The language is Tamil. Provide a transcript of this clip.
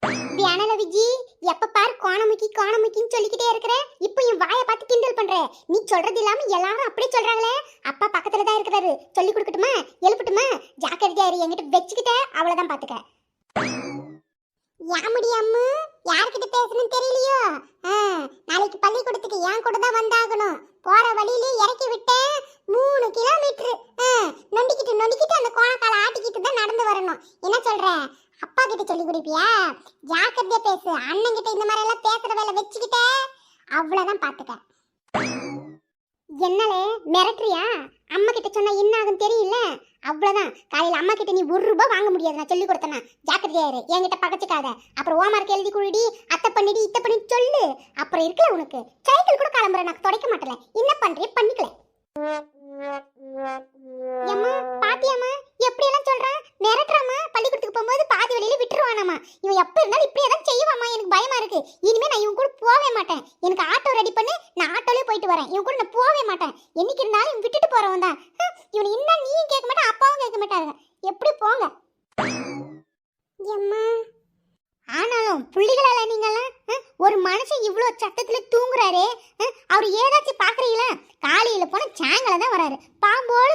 தியானல விஜி, எப்ப பாரு கோணமுக்கின்னு சொல்லிக்கிட்டே இருக்கிற. இப்போ என் வாயை பார்த்து கிண்டல் பண்ற. நீ சொல்றது இல்லாம எல்லாரும் அப்படியே சொல்றாங்களே. அப்பா பக்கத்துல தான் இருக்கிறாரு. சொல்லி கொடுக்கட்டுமா? எழுப்பட்டுமா? ஜாக்கிரதையா இரு, என்கிட்ட வச்சுக்கிட்ட அவ்வளவுதான் பாத்துக்க. யாமுடி அம்மு, யார்கிட்ட பேசணும்னு தெரியலையோ. நாளைக்கு பள்ளிக்கூடத்துக்கு என் கூட தான் வந்தாகணும். போற வழியிலே இறக்கி விட்டேன். 3 கிலோமீட்டர் நொண்டிக்கிட்டு அந்த கோணக்கால ஆட்டிக்கிட்டு தான் நடந்து வரணும். என்ன சொல்ற? அப்பா கிட்ட சொல்லி கொடுப்பியா? ஜாக்கிரதையா பேசு. அண்ணன் கிட்ட இந்த மாதிரி எல்லாம் பேசுற வேலை வச்சுக்கிட்ட அவ்வளவுதான் பாத்துக்க. என்னலே மிரட்டுறியா? அம்மா கிட்ட சொன்னா என்ன ஆகும் தெரியல. அவ்வளவுதான். காலையில அம்மா கிட்ட நீ 1 ரூபாய் வாங்க முடியாது. நான் சொல்லி கொடுத்தேன்னா ஜாக்கிரதையா இரு. என்கிட்ட பகச்சுக்காத. அப்புறம் ஓமார்க்கு எழுதி குடிடி, அத்தை பண்ணிடி, இத்தை பண்ணி சொல்லு. அப்புறம் இருக்கல உனக்கு சைக்கிள் கூட கிளம்புற நான் துடைக்க மாட்டல. என்ன பண்றே பண்ணிக்கல. ஏம்மா பாத்தியாம்மா எப்படி எல்லாம் சொல்றான்? மிரட்டுறாமா. பள்ளிக்கூடத்துக்கு போகும்போது பாதி வழியில விட்டுருவானாமா. இவன் எப்ப இருந்தாலும் இப்படியே தான் செய்வாமா. எனக்கு பயமா இருக்கு. இனிமே நான் இவன் கூட போவே மாட்டேன். எனக்கு ஆட்டோ ரெடி பண்ணு, நான் ஆட்டோலயே போயிட்டு வரேன். இவன் கூட நான் போவே மாட்டேன். என்னைக்கு இருந்தாலும் இவன் விட்டுட்டு போறவன் தான். இவன் இன்னும் நீயும் கேட்க மாட்டேன், அப்பாவும் கேட்க மாட்டாங்க. எப்படி போங்க. ஏம்மா ஆனாலும் புள்ளிகளால நீங்கெல்லாம் ஒரு மனுஷன் இவ்வளோ சத்தத்துல தூங்குறாரே, அவர் ஏதாச்சும் பாக்குறீங்களா? காலையில போன சாயங்காலம் தான் வராரு. பாம்போடு